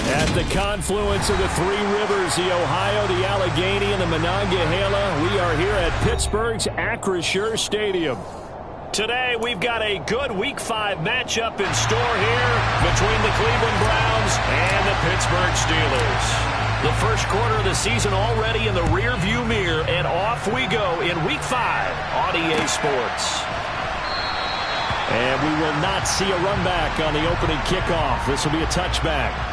At the confluence of the three rivers, the Ohio, the Allegheny, and the Monongahela, we are here at Pittsburgh's Acrisure Stadium. Today, we've got a good Week 5 matchup in store here between the Cleveland Browns and the Pittsburgh Steelers. The first quarter of the season already in the rearview mirror, and off we go in Week 5 on EA Sports. And we will not see a run back on the opening kickoff. This will be a touchback.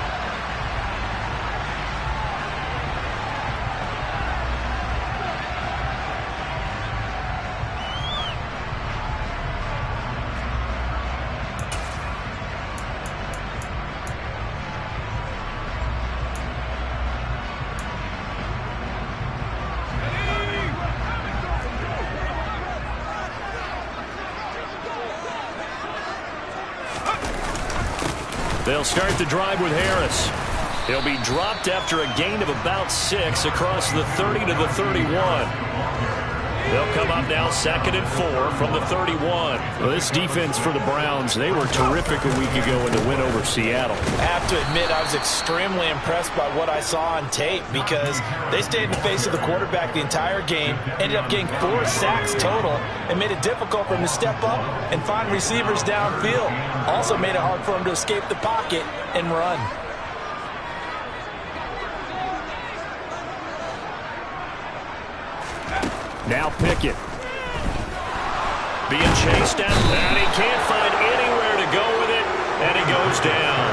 They'll start the drive with Harris. He'll be dropped after a gain of about 6 across the 30 to the 31. They'll come up now 2nd and 4 from the 31. Well, this defense for the Browns, they were terrific a week ago in the win over Seattle. I have to admit, I was extremely impressed by what I saw on tape because they stayed in the face of the quarterback the entire game, ended up getting 4 sacks total, and made it difficult for him to step up and find receivers downfield. Also made it hard for him to escape the pocket and run. Now Pickett. Being chased down, and he can't find anywhere to go with it, and he goes down.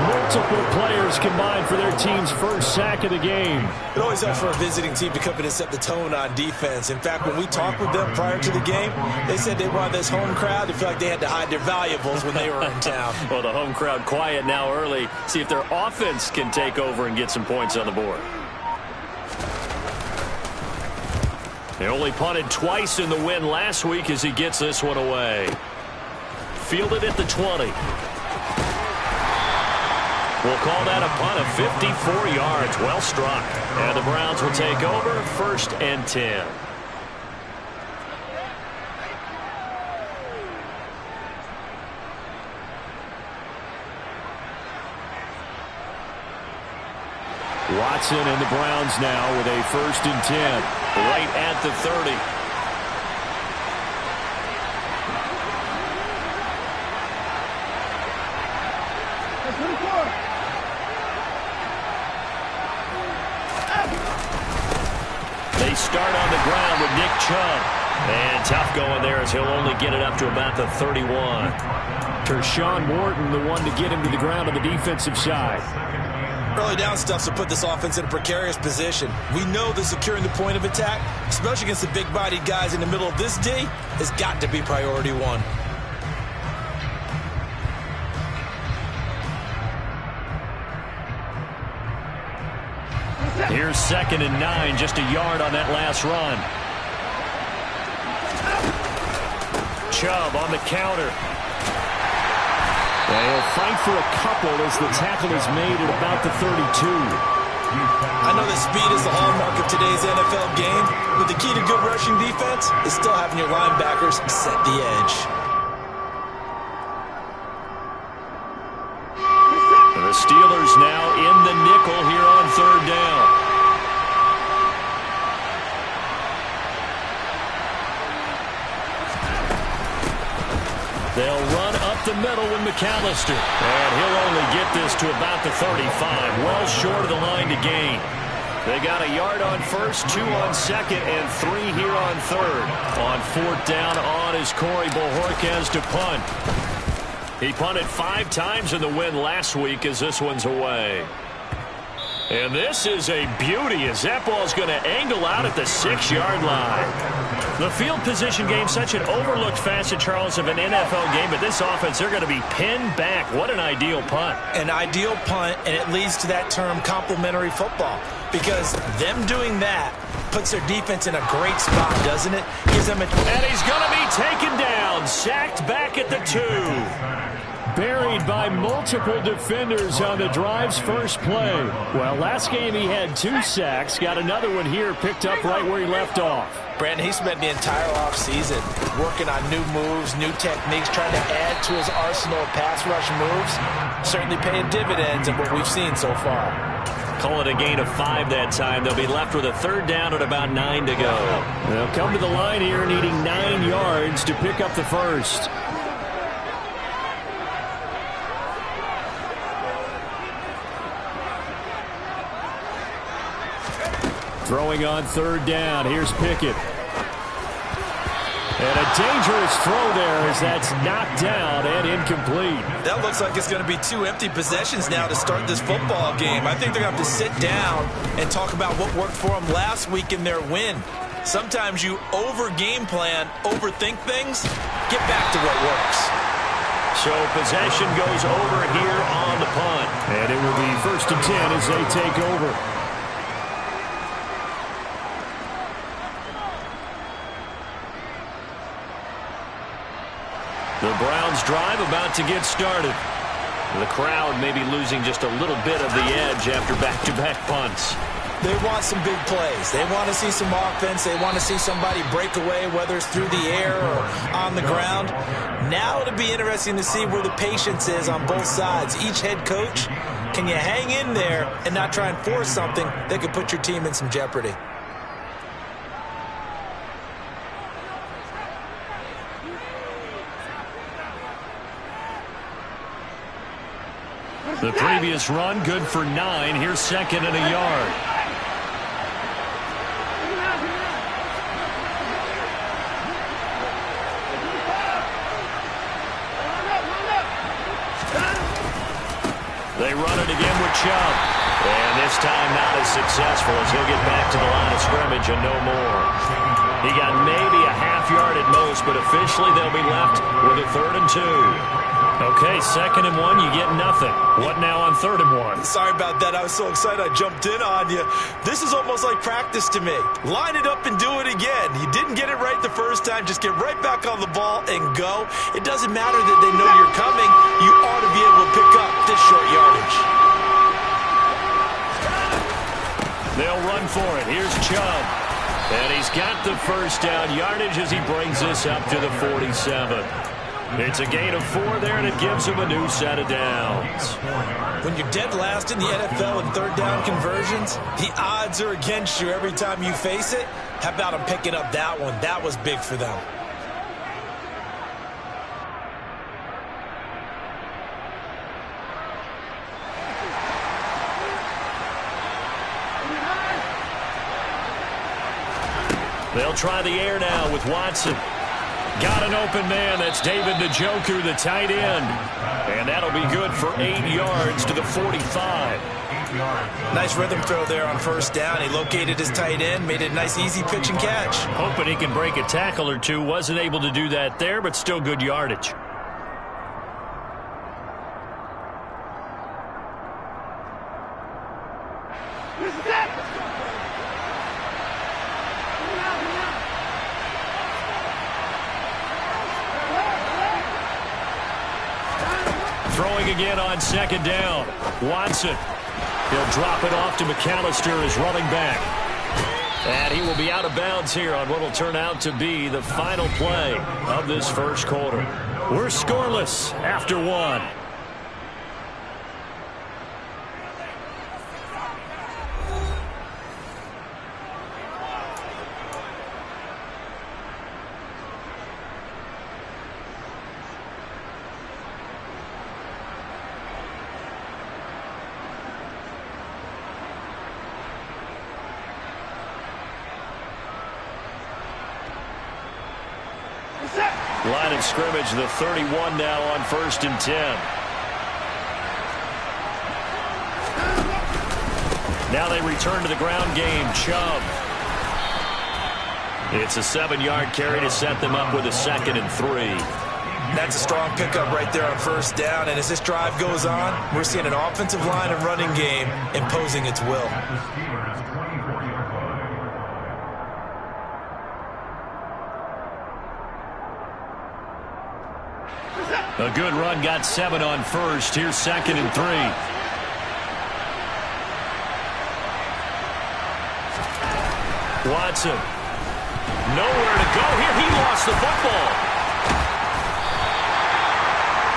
Multiple players combined for their team's first sack of the game. It always helps for a visiting team to come in and set the tone on defense. In fact, when we talked with them prior to the game, they said they wanted this home crowd to feel like they had to hide their valuables when they were in town. Well, the home crowd quiet now early. See if their offense can take over and get some points on the board. He only punted twice in the win last week as he gets this one away. Fielded at the 20. We'll call that a punt of 54 yards. Well struck. And the Browns will take over 1st and 10. Watson and the Browns now with a 1st and 10. Right at the 30. They start on the ground with Nick Chubb. And tough going there as he'll only get it up to about the 31. Tershawn Wharton, the one to get him to the ground on the defensive side. Early down stuff to put this offense in a precarious position. We know that securing the point of attack, especially against the big-bodied guys in the middle of this D, has got to be priority 1. Here's 2nd and 9, just a yard on that last run. Chubb on the counter. They'll fight for a couple as the tackle is made at about the 32. I know that speed is the hallmark of today's NFL game, but the key to good rushing defense is still having your linebackers set the edge. The Steelers now in the nickel here on 3rd down. They'll run up the middle with McAllister. And he'll only get this to about the 35. Well short of the line to gain. They got a yard on 1st, 2 on 2nd, and 3 here on 3rd. On 4th down on is Corey Bojorquez to punt. He punted 5 times in the win last week as this one's away. And this is a beauty as that ball's going to angle out at the 6-yard line. The field position game, such an overlooked facet, Charles, of an NFL game, but this offense, they're going to be pinned back. What an ideal punt. An ideal punt, and it leads to that term complementary football, because them doing that puts their defense in a great spot, doesn't it? Gives them and he's going to be taken down, sacked back at the 2. Buried by multiple defenders on the drive's first play. Well, last game he had 2 sacks. Got another one here, picked up right where he left off. Brandon, he spent the entire offseason working on new moves, new techniques, trying to add to his arsenal of pass rush moves. Certainly paying dividends in what we've seen so far. Call it a gain of 5 that time. They'll be left with a 3rd down at about 9 to go. They'll come to the line here needing 9 yards to pick up the first. Throwing on 3rd down. Here's Pickett. And a dangerous throw there as that's knocked down and incomplete. That looks like it's going to be 2 empty possessions now to start this football game. I think they're going to have to sit down and talk about what worked for them last week in their win. Sometimes you over-game plan, overthink things. Get back to what works. So possession goes over here on the punt. And it will be 1st and 10 as they take over. The Browns drive about to get started. The crowd may be losing just a little bit of the edge after back-to-back punts. They want some big plays. They want to see some offense. They want to see somebody break away, whether it's through the air or on the ground. Now it'll be interesting to see where the patience is on both sides. Each head coach, can you hang in there and not try and force something that could put your team in some jeopardy? The previous run, good for 9. Here's 2nd and a yard. They run it again with Chubb. And this time not as successful as he'll get back to the line of scrimmage and no more. He got maybe a half yard at most, but officially they'll be left with a 3rd and 2. Okay, 2nd and 1, you get nothing. What now on 3rd and 1? Sorry about that. I was so excited I jumped in on you. This is almost like practice to me. Line it up and do it again. You didn't get it right the first time. Just get right back on the ball and go. It doesn't matter that they know you're coming. You ought to be able to pick up this short yardage. They'll run for it. Here's Chubb. And he's got the 1st down yardage as he brings this up to the 47. It's a gain of 4 there, and it gives him a new set of downs. When you're dead last in the NFL in 3rd down conversions, the odds are against you every time you face it. How about them picking up that one? That was big for them. They'll try the air now with Watson. Got an open man. That's David Njoku, the tight end. And that'll be good for 8 yards to the 45. Nice rhythm throw there on 1st down. He located his tight end, made it a nice, easy pitch and catch. Hoping he can break a tackle or two. Wasn't able to do that there, but still good yardage. Throwing again on 2nd down. Watson. He'll drop it off to McAllister as running back. And he will be out of bounds here on what will turn out to be the final play of this 1st quarter. We're scoreless after 1. Line of scrimmage, the 31 now on 1st and 10. Now they return to the ground game. Chubb. It's a 7-yard carry to set them up with a 2nd and 3. That's a strong pickup right there on 1st down. And as this drive goes on, we're seeing an offensive line and running game imposing its will. A good run, got 7 on first. Here's 2nd and 3. Watson. Nowhere to go here. He lost the football.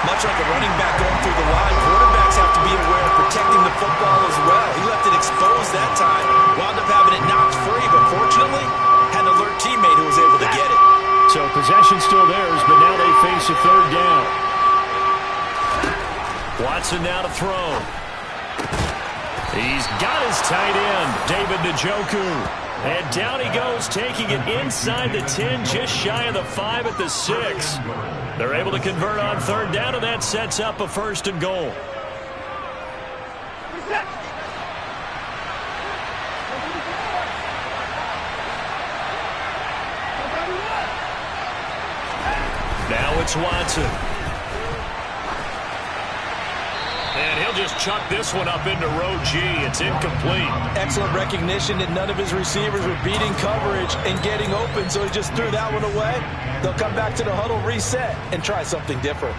Much like a running back going through the line, quarterbacks have to be aware of protecting the football as well. He left it exposed that time. Wound up having it knocked free, but fortunately, had an alert teammate who was able to get it. So possession still theirs, but now they face a 3rd down. Watson now to throw. He's got his tight end, David Njoku. And down he goes, taking it inside the 10, just shy of the 5 at the 6. They're able to convert on 3rd down, and that sets up a 1st and goal. Now it's Watson. And he'll just chuck this one up into row G. It's incomplete. Excellent recognition that none of his receivers were beating coverage and getting open, so he just threw that one away. They'll come back to the huddle, reset, and try something different.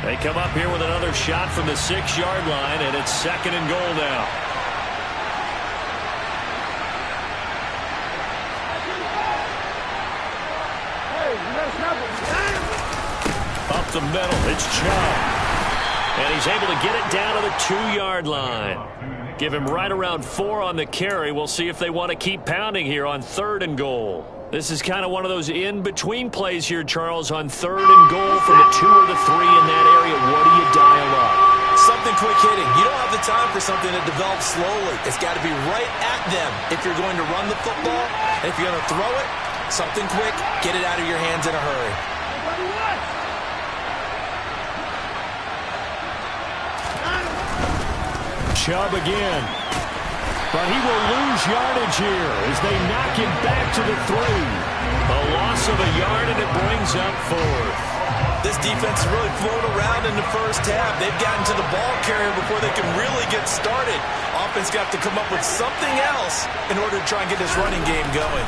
They come up here with another shot from the 6-yard line, and it's 2nd and goal now. Up the middle, it's Chubb. And he's able to get it down to the 2-yard line. Give him right around 4 on the carry. We'll see if they want to keep pounding here on 3rd and goal. This is kind of one of those in-between plays here, Charles, on 3rd and goal from the 2 or the 3 in that area. What do you dial up? Something quick hitting. You don't have the time for something that develops slowly. It's got to be right at them if you're going to run the football. And if you're going to throw it, something quick, get it out of your hands in a hurry. Chubb again. But he will lose yardage here as they knock him back to the 3. A loss of a yard, and it brings up 4th. This defense really flown around in the first half. They've gotten to the ball carrier before they can really get started. Offense got to come up with something else in order to try and get this running game going.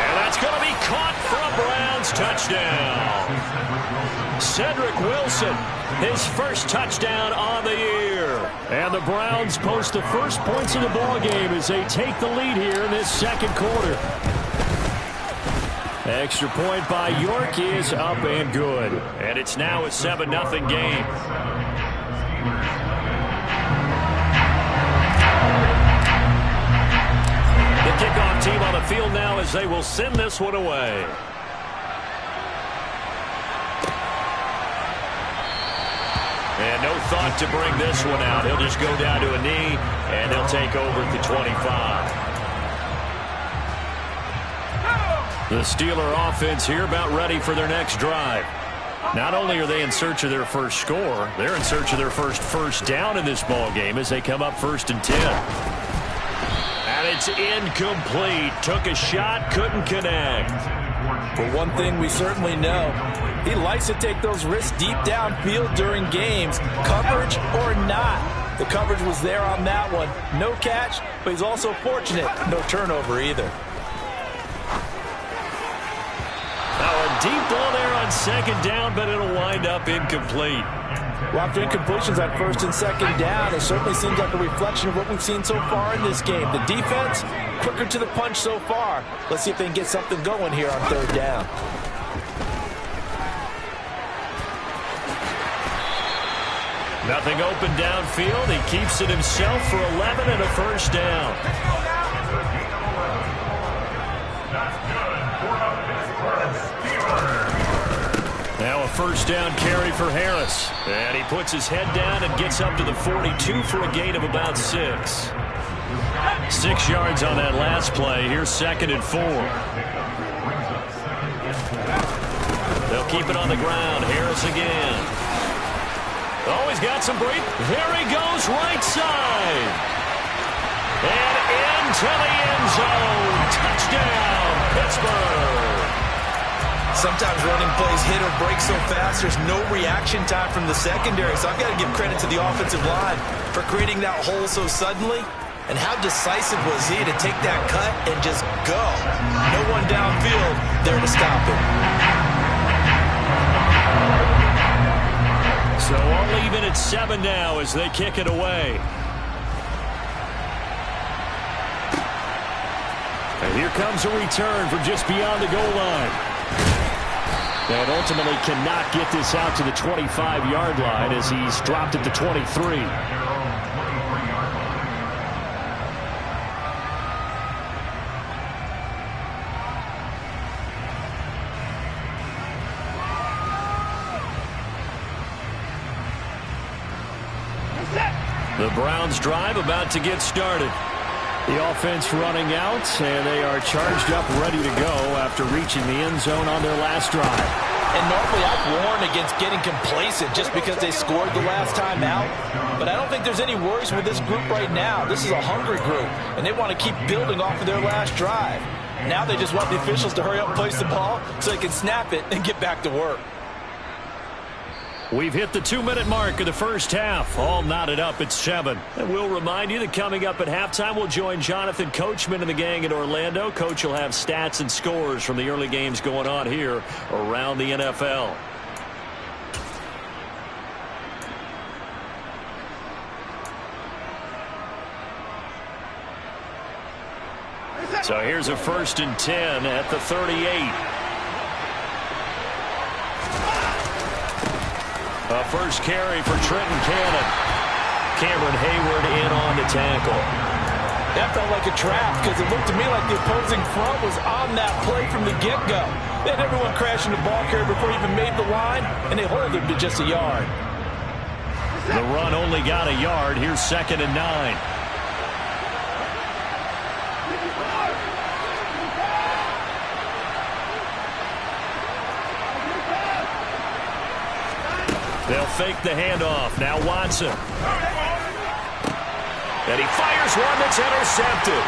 And that's going to be caught for a Browns touchdown. Cedric Wilson, his first touchdown on the year. And the Browns post the first points of the ball game as they take the lead here in this 2nd quarter. Extra point by York is up and good. And it's now a 7-0 game. The kickoff team on the field now as they will send this one away. And no thought to bring this one out. He'll just go down to a knee, and he'll take over at the 25. The Steeler offense here about ready for their next drive. Not only are they in search of their first score, they're in search of their first down in this ball game as they come up 1st and 10. And it's incomplete. Took a shot, couldn't connect. For one thing we certainly know, he likes to take those risks deep downfield during games, coverage or not. The coverage was there on that one. No catch, but he's also fortunate. No turnover either. Now a deep ball there on 2nd down, but it'll wind up incomplete. Well, after incompletions on 1st and 2nd down, it certainly seems like a reflection of what we've seen so far in this game. The defense, quicker to the punch so far. Let's see if they can get something going here on 3rd down. Nothing open downfield. He keeps it himself for 11 and a 1st down. Now a 1st down carry for Harris. And he puts his head down and gets up to the 42 for a gain of about 6. 6 yards on that last play. Here's 2nd and 4. They'll keep it on the ground. Harris again. Oh, he's got some break. There he goes, right side. And into the end zone. Touchdown, Pittsburgh. Sometimes running plays hit or break so fast, there's no reaction time from the secondary. So I've got to give credit to the offensive line for creating that hole so suddenly And how decisive was he to take that cut and just go? No one downfield there to stop him. So all even at 7 now as they kick it away. And here comes a return from just beyond the goal line. And ultimately cannot get this out to the 25-yard line as he's dropped at the 23. The Browns drive about to get started. The offense running out, and they are charged up, ready to go after reaching the end zone on their last drive. And normally I've warned against getting complacent just because they scored the last time out. But I don't think there's any worries with this group right now. This is a hungry group, and they want to keep building off of their last drive. Now they just want the officials to hurry up and place the ball so they can snap it and get back to work. We've hit the 2-minute mark of the first half. All knotted up at 7. And we'll remind you that coming up at halftime, we'll join Jonathan Coachman and the gang in Orlando. Coach will have stats and scores from the early games going on here around the NFL. So here's a 1st and 10 at the 38. A first carry for Trenton Cannon. Cameron Hayward in on the tackle. That felt like a trap because it looked to me like the opposing front was on that play from the get-go. They had everyone crashing the ball carrier before he even made the line, and they hold him to just a yard. The run only got a yard. Here's 2nd and 9. They'll fake the handoff. Now Watson. And he fires one that's intercepted.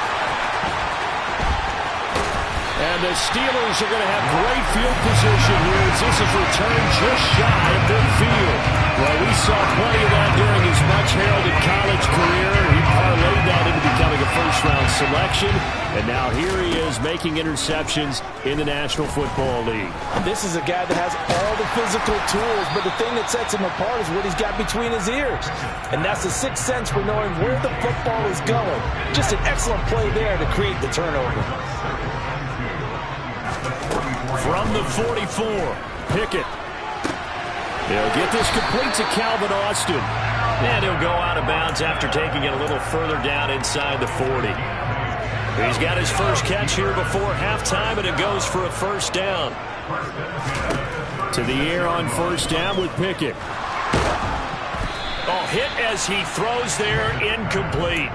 And the Steelers are going to have great field position here as this is returned just shy of midfield. Well, we saw plenty of that during his much-heralded college career. He parlayed that into becoming a first-round selection. And now here he is making interceptions in the National Football League. This is a guy that has all the physical tools, but the thing that sets him apart is what he's got between his ears. And that's the sixth sense for knowing where the football is going. Just an excellent play there to create the turnover. From the 44, Pickett. He'll get this complete to Calvin Austin. And he'll go out of bounds after taking it a little further down inside the 40. He's got his first catch here before halftime, and it goes for a first down. To the air on first down with Pickett. Oh, hit as he throws there, incomplete.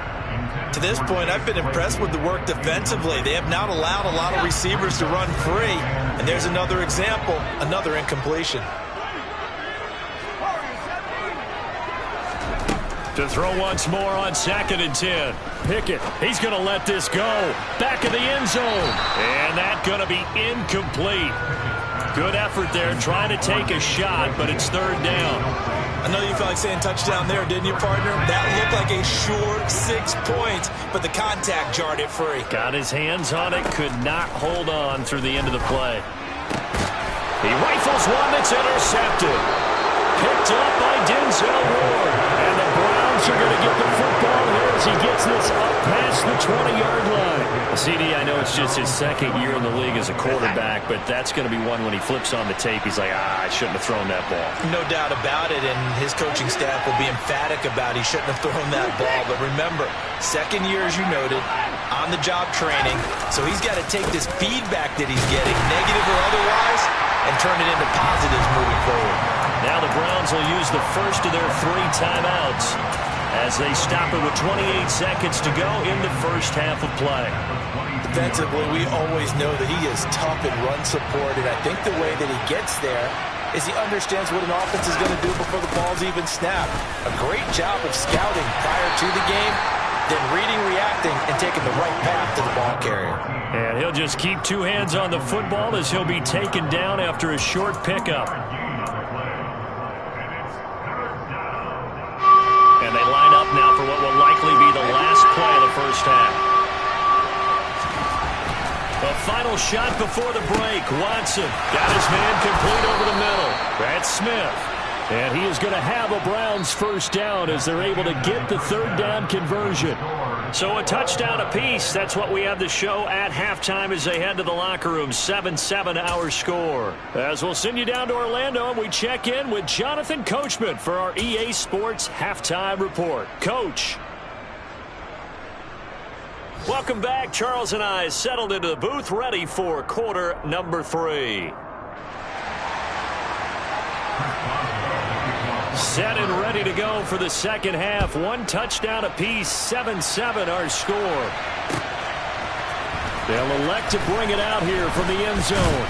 To this point, I've been impressed with the work defensively. They have not allowed a lot of receivers to run free. And there's another example, another incompletion. To throw once more on 2nd and 10. Pickett, he's going to let this go. Back of the end zone. And that's going to be incomplete. Good effort there, trying to take a shot, but it's 3rd down. I know you felt like saying touchdown there, didn't you, partner? That looked like a short 6 points, but the contact jarred it free. Got his hands on it, could not hold on through the end of the play. He rifles one that's intercepted. Picked up by Denzel Ward. And the Browns are going to get the football here as he gets this up past the 20-yard line. CD, I know it's just his 2nd year in the league as a quarterback, but that's going to be one when he flips on the tape. He's like, I shouldn't have thrown that ball. No doubt about it, and his coaching staff will be emphatic about he shouldn't have thrown that ball. But remember, 2nd year, as you noted, on-the-job training. So he's got to take this feedback that he's getting, negative or otherwise, and turn it into positives moving forward. Now the Browns will use the first of their 3 timeouts as they stop it with 28 seconds to go in the first half of play. Defensively, we always know that he is tough in run support, and I think the way that he gets there is he understands what an offense is going to do before the ball's even snapped. A great job of scouting prior to the game, then reading, reacting, and taking the right path to the ball carrier. And he'll just keep 2 hands on the football as he'll be taken down after a short pickup. And they line up now for what will likely be the last play of the final shot before the break. Watson got his man complete over the middle. That's Smith. And he is going to have a Browns first down as they're able to get the third down conversion. So a touchdown apiece. That's what we have to show at halftime as they head to the locker room. 7-7 our score. As we'll send you down to Orlando and we check in with Jonathan Coachman for our EA Sports Halftime Report. Coach. Welcome back. Charles and I settled into the booth ready for quarter number 3. Set and ready to go for the second half. One touchdown apiece. 7-7 our score. They'll elect to bring it out here from the end zone.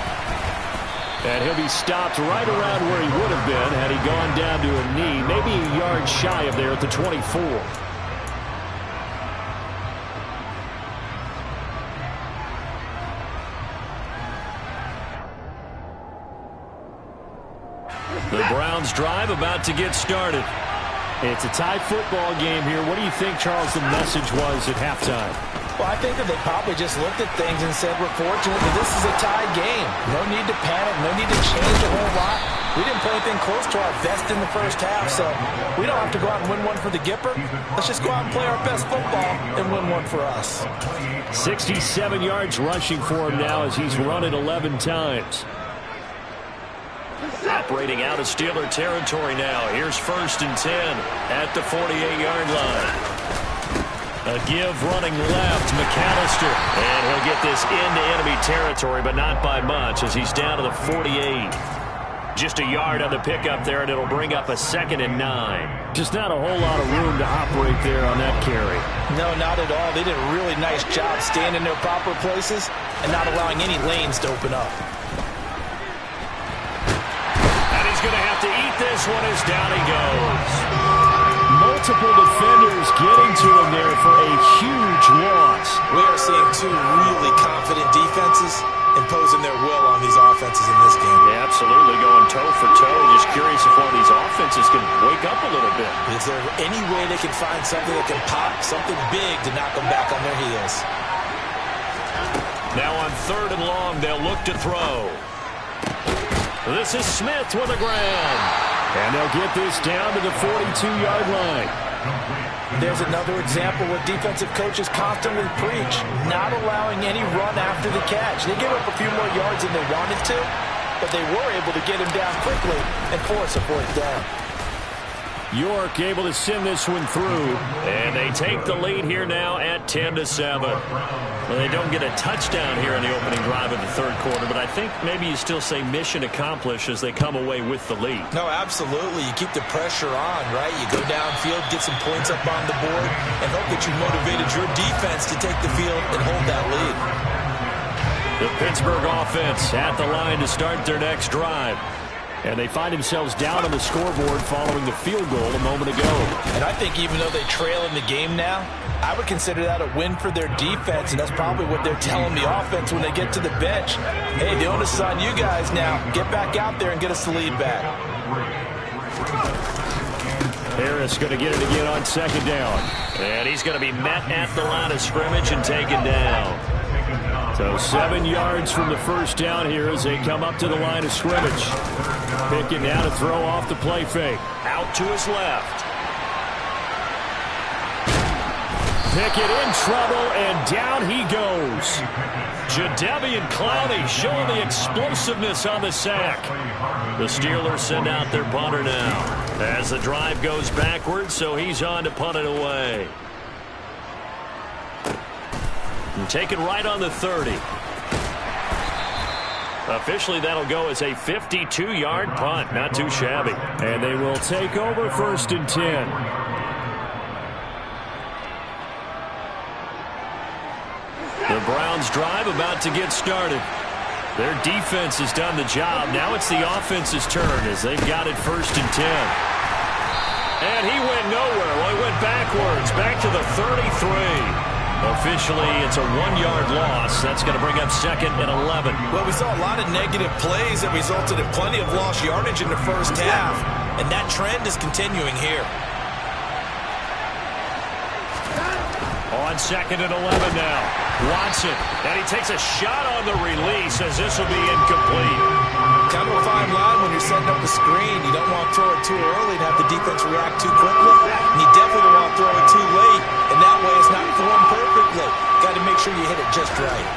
And he'll be stopped right around where he would have been had he gone down to a knee. Maybe a yard shy of there at the 24. The Browns drive about to get started. It's a tie football game here. What do you think, Charles, the message was at halftime? Well, I think that they probably just looked at things and said, we're fortunate that this is a tie game. No need to panic. No need to change a whole lot. We didn't play anything close to our best in the first half, so we don't have to go out and win one for the Gipper. Let's just go out and play our best football and win one for us. 67 yards rushing for him now as he's run it 11 times. Operating out of Steeler territory now. Here's 1st and 10 at the 48-yard line. A give running left, McAllister. And he'll get this into enemy territory, but not by much as he's down to the 48. Just a yard on the pickup there, and it'll bring up a 2nd and 9. Just not a whole lot of room to operate there on that carry. No, not at all. They did a really nice job staying in their proper places and not allowing any lanes to open up. Going to have to eat this one as down he goes. Multiple defenders getting to him there for a huge loss. We are seeing two really confident defenses imposing their will on these offenses in this game. Yeah, absolutely, going toe for toe. Just curious if one of these offenses can wake up a little bit. Is there any way they can find something that can pop, something big to knock them back on their heels? Now on 3rd and long, they'll look to throw. This is Smith with the ground. And they'll get this down to the 42-yard line. There's another example what defensive coaches constantly preach, not allowing any run after the catch. They gave up a few more yards than they wanted to, but they were able to get him down quickly and force a 4th down. York able to send this one through, and they take the lead here now at 10-7. Well, they don't get a touchdown here in the opening drive of the 3rd quarter, but I think maybe you still say mission accomplished as they come away with the lead. No, absolutely. You keep the pressure on, right? You go downfield, get some points up on the board, and hope that you motivated your defense to take the field and hold that lead. The Pittsburgh offense at the line to start their next drive. And they find themselves down on the scoreboard following the field goal a moment ago. And I think even though they trail in the game now, I would consider that a win for their defense, and that's probably what they're telling the offense when they get to the bench. Hey, the onus is on you guys now. Get back out there and get us the lead back. Harris going to get it again on 2nd down. And he's going to be met at the line of scrimmage and taken down. So 7 yards from the first down here as they come up to the line of scrimmage. Pickett now to throw off the play fake. Out to his left. Pickett in trouble, and down he goes. Jadeveon Clowney showing the explosiveness on the sack. The Steelers send out their punter now as the drive goes backwards, so he's on to punt it away. And take it right on the 30. Officially, that'll go as a 52-yard punt. Not too shabby. And they will take over 1st and 10. The Browns drive about to get started. Their defense has done the job. Now it's the offense's turn as they've got it 1st and 10. And he went nowhere. Well, he went backwards, back to the 33. Officially, it's a 1-yard loss. That's going to bring up 2nd and 11. Well, we saw a lot of negative plays that resulted in plenty of lost yardage in the first half, and that trend is continuing here. On on 2nd and 11 now. Watson, and he takes a shot on the release as this will be incomplete. Kind of a fine line when you're setting up the screen. You don't want to throw it too early and have the defense react too quickly. And you definitely don't want to throw it too late. And that way it's not thrown perfectly. Got to make sure you hit it just right.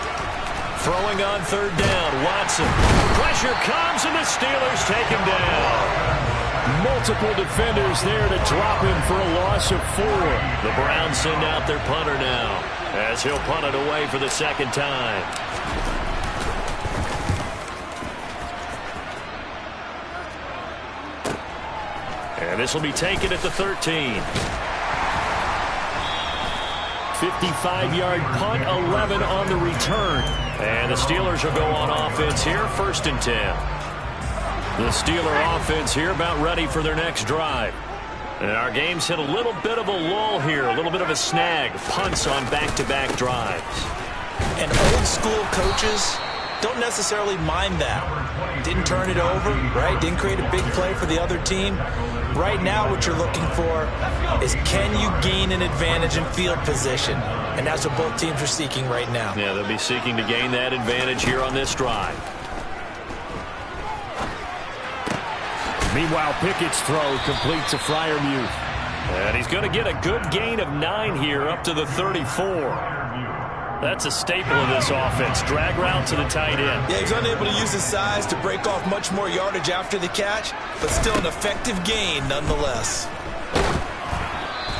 Throwing on 3rd down, Watson. Pressure comes, and the Steelers take him down. Multiple defenders there to drop him for a loss of 4. The Browns send out their punter now, as he'll punt it away for the 2nd time. And this will be taken at the 13. 55-yard punt, 11 on the return. And the Steelers will go on offense here, 1st and 10. The Steeler offense here about ready for their next drive. And our game's hit a little bit of a lull here, a little bit of a snag. Punts on back-to-back drives. And old school coaches don't necessarily mind that. Didn't turn it over, right? Didn't create a big play for the other team. Right now what you're looking for is, can you gain an advantage in field position? And that's what both teams are seeking right now. Yeah, they'll be seeking to gain that advantage here on this drive. Meanwhile, Pickett's throw complete to Freiermuth. And he's going to get a good gain of 9 here up to the 34. That's a staple of this offense. Drag route to the tight end. Yeah, he's unable to use his size to break off much more yardage after the catch, but still an effective gain nonetheless.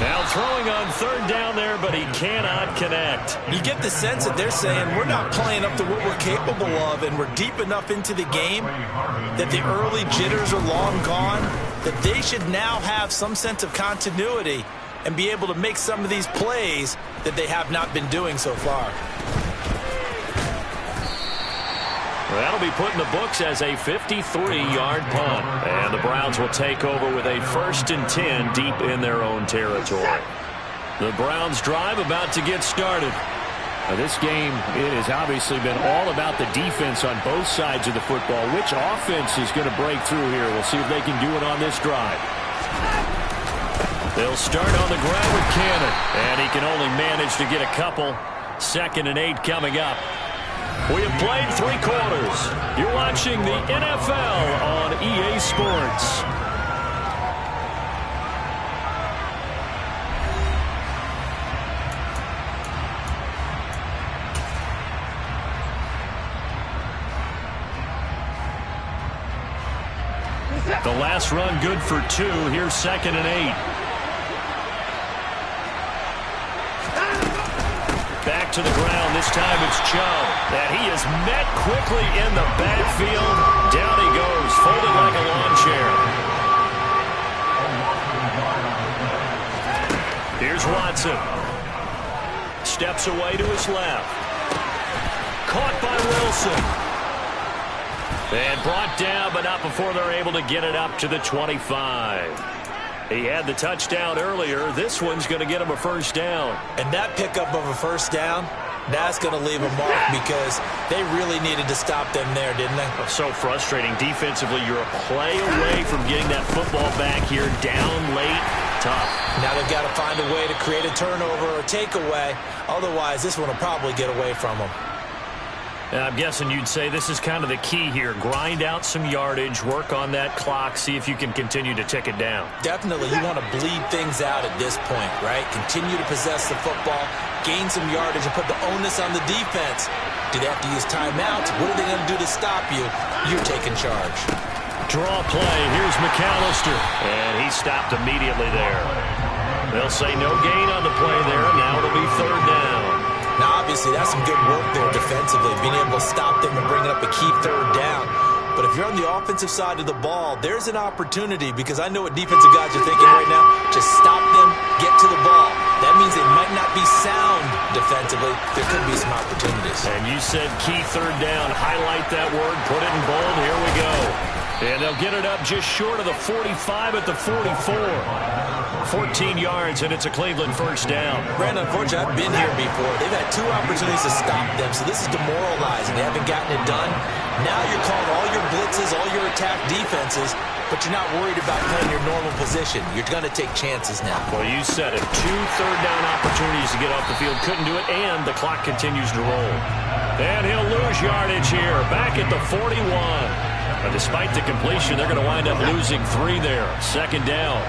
Now throwing on 3rd down there, but he cannot connect. You get the sense that they're saying we're not playing up to what we're capable of, and we're deep enough into the game that the early jitters are long gone, that they should now have some sense of continuity and be able to make some of these plays that they have not been doing so far. Well, that'll be put in the books as a 53-yard punt. And the Browns will take over with a 1st and 10 deep in their own territory. The Browns drive about to get started. Now, this game, it has obviously been all about the defense on both sides of the football. Which offense is going to break through here? We'll see if they can do it on this drive. They'll start on the ground with Cannon, and he can only manage to get a couple. 2nd and 8 coming up. We have played 3 quarters. You're watching the NFL on EA Sports. The last run good for 2. Here's 2nd and 8. Back to the ground. This time it's Chubb. And he is met quickly in the backfield. Down he goes, folded like a lawn chair. Here's Watson. Steps away to his left. Caught by Wilson. And brought down, but not before they're able to get it up to the 25. He had the touchdown earlier. This one's going to get him a 1st down. And that pickup of a 1st down, that's going to leave a mark because they really needed to stop them there, didn't they? So frustrating. Defensively, you're a play away from getting that football back here. Down late. Tough. Now they've got to find a way to create a turnover or takeaway. Otherwise, this one will probably get away from them. I'm guessing you'd say this is kind of the key here. Grind out some yardage, work on that clock, see if you can continue to tick it down. Definitely. You want to bleed things out at this point, right? Continue to possess the football, gain some yardage, and put the onus on the defense. Do they have to use timeouts? What are they going to do to stop you? You're taking charge. Draw play. Here's McAllister. And he stopped immediately there. They'll say no gain on the play there. Now it'll be 3rd down. Now, obviously, that's some good work there defensively, being able to stop them and bringing up a key 3rd down. But if you're on the offensive side of the ball, there's an opportunity because I know what defensive guys are thinking right now. Just stop them, get to the ball. That means they might not be sound defensively. There could be some opportunities. And you said key 3rd down. Highlight that word. Put it in bold. Here we go. And they'll get it up just short of the 45 at the 44. 14 yards, and it's a Cleveland first down. Brandon, unfortunately, I've been here before. They've had 2 opportunities to stop them, so this is demoralizing. They haven't gotten it done. Now you're calling all your blitzes, all your attack defenses, but you're not worried about playing your normal position. You're going to take chances now. Well, you said it. 2 third-down opportunities to get off the field. Couldn't do it, and the clock continues to roll. And he'll lose yardage here, back at the 41. But despite the completion, they're going to wind up losing 3 there. Second down.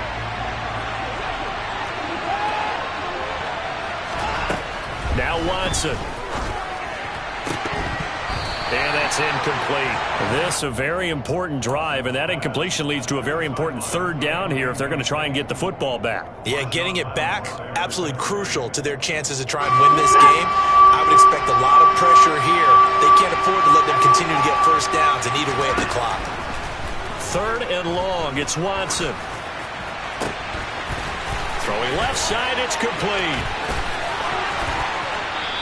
Now Watson. And that's incomplete. This a very important drive, and that incompletion leads to a very important third down here if they're going to try and get the football back. Yeah, getting it back, absolutely crucial to their chances to try and win this game. I would expect a lot of pressure here. They can't afford to let them continue to get first downs and eat away at the clock. Third and long, it's Watson. Throwing left side, it's complete.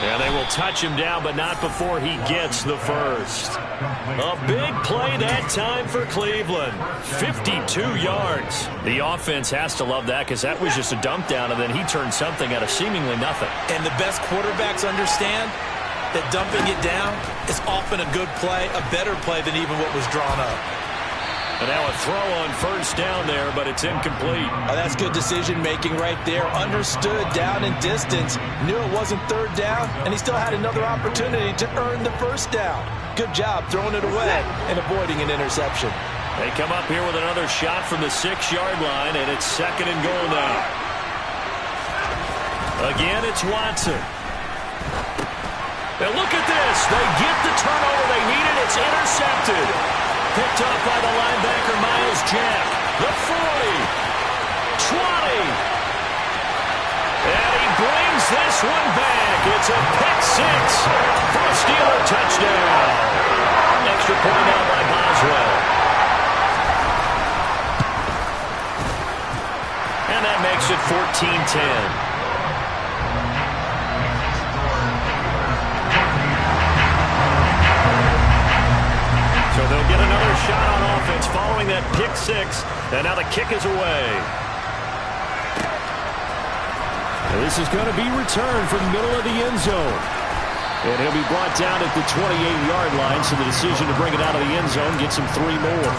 And they will touch him down, but not before he gets the first. A big play that time for Cleveland. 52 yards. The offense has to love that because that was just a dump down, and then he turned something out of seemingly nothing. And the best quarterbacks understand that dumping it down is often a good play, a better play than even what was drawn up. And now a throw on first down there, but it's incomplete. Oh, that's good decision-making right there. Understood down and distance. Knew it wasn't third down, and he still had another opportunity to earn the first down. Good job throwing it away and avoiding an interception. They come up here with another shot from the 6-yard line, and it's second and goal now. Again, it's Watson. Now look at this. They get the turnover they needed. It's intercepted. Picked up by the linebacker, Myles Jack. The 40. 20. And he brings this one back. It's a pick 6 for a Steeler touchdown. Extra point out by Boswell. And that makes it 14-10. So they'll get another shot on offense following that pick 6, and now the kick is away. And this is going to be returned from the middle of the end zone. And he'll be brought down at the 28-yard line, so the decision to bring it out of the end zone gets him 3 more.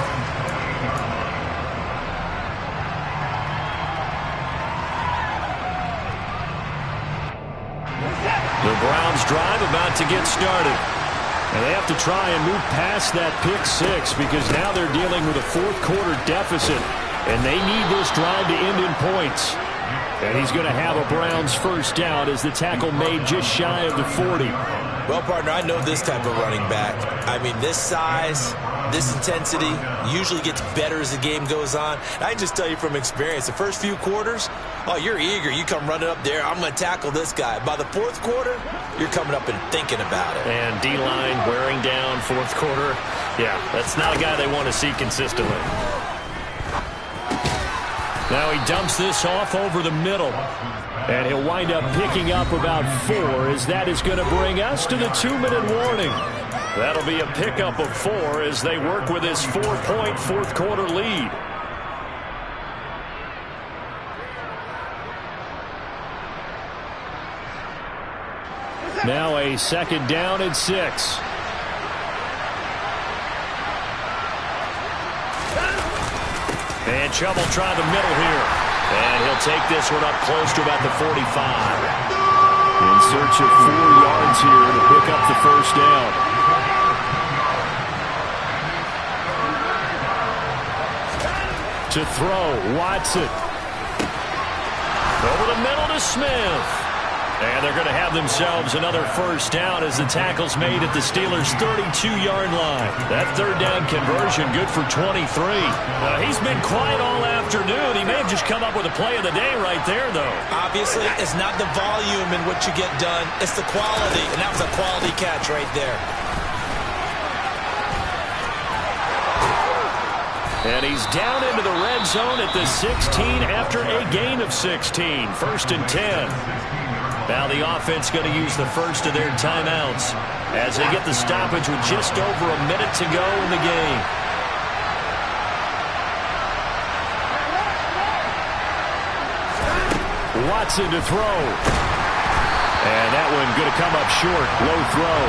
The Browns drive about to get started. And they have to try and move past that pick 6 because now they're dealing with a fourth-quarter deficit, and they need this drive to end in points. And he's going to have a Browns first down as the tackle made just shy of the 40. Well, partner, I know this type of running back. I mean, this size, this intensity usually gets better as the game goes on. And I can just tell you from experience, the first few quarters, oh, you're eager. You come running up there, I'm going to tackle this guy. By the fourth quarter, you're coming up and thinking about it. And D-line wearing down fourth quarter. Yeah, that's not a guy they want to see consistently. Now he dumps this off over the middle. And he'll wind up picking up about 4 as that is going to bring us to the 2-minute warning. That'll be a pickup of 4 as they work with his 4-point fourth-quarter lead. Now a second down and 6. And Chubb will try the middle here. And he'll take this one up close to about the 45. In search of 4 yards here to pick up the first down. To throw, Watson. Over the middle to Smith. And they're going to have themselves another first down as the tackle's made at the Steelers' 32-yard line. That third down conversion good for 23. He's been quiet all afternoon. He may have just come up with a play of the day right there, though. Obviously, it's not the volume in what you get done. It's the quality, and that was a quality catch right there. And he's down into the red zone at the 16 after a gain of 16. First and 10. Now the offense going to use the first of their timeouts as they get the stoppage with just over a minute to go in the game. Watson to throw. And that one going to come up short. Low throw.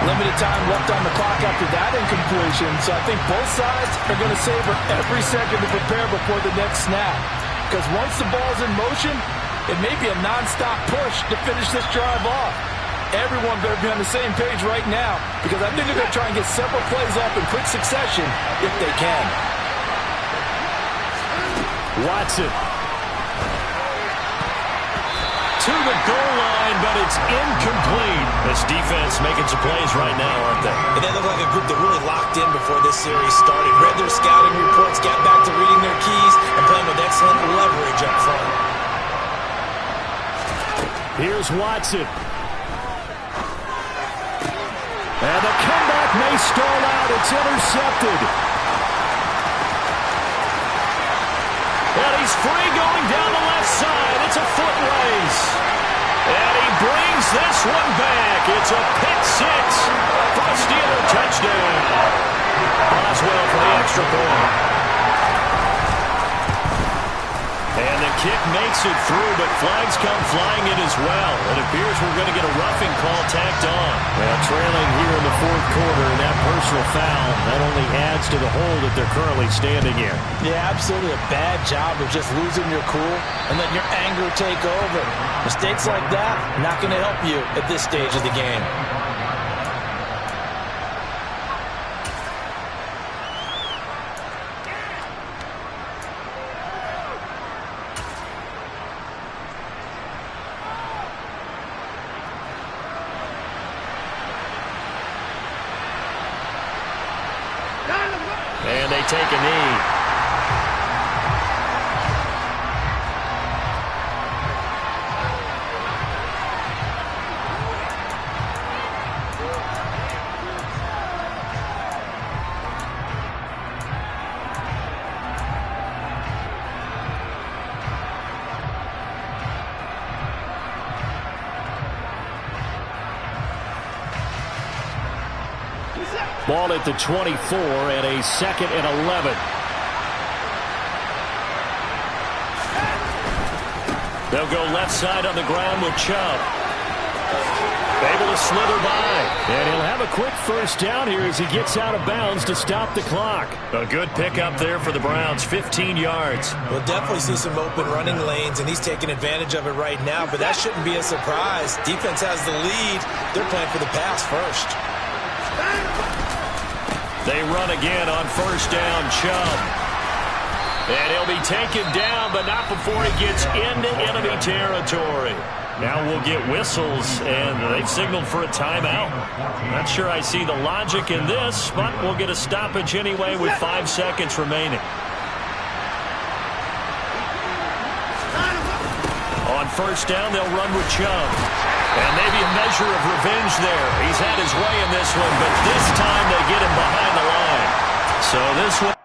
Limited time left on the clock after that incompletion, so I think both sides are going to savor every second to prepare before the next snap. Because once the ball's in motion, it may be a non-stop push to finish this drive off. Everyone better be on the same page right now, because I think they're going to try and get several plays off in quick succession if they can. Watson. To the goal line, but it's incomplete. This defense making some plays right now, aren't they? And they look like a group that really locked in before this series started. Read their scouting reports, got back to reading their keys, and playing with excellent leverage up front. Here's Watson. And the comeback may stall out. It's intercepted. And he's free going down the left side. It's a foot race. And he brings this one back. It's a pick six for a Steeler touchdown. Boswell for the extra point. And the kick makes it through, but flags come flying in as well. It appears we're going to get a roughing call tacked on. Well, trailing here in the fourth quarter, and that personal foul not only adds to the hole that they're currently standing in. Yeah, absolutely a bad job of just losing your cool and letting your anger take over. Mistakes like that, not going to help you at this stage of the game. And they take a knee. Ball at the 24 and a 2nd and 11. They'll go left side on the ground with Chubb. Able to slither by. And he'll have a quick first down here as he gets out of bounds to stop the clock. A good pickup there for the Browns, 15 yards. We'll definitely see some open running lanes, and he's taking advantage of it right now, but that shouldn't be a surprise. Defense has the lead. They're playing for the pass first. They run again on first down, Chubb. And he'll be taken down, but not before he gets into enemy territory. Now we'll get whistles, and they've signaled for a timeout. Not sure I see the logic in this, but we'll get a stoppage anyway with 5 seconds remaining. On first down, they'll run with Chubb. And maybe a measure of revenge there. He's had his way in this one, but this time they get him behind the line. So this one...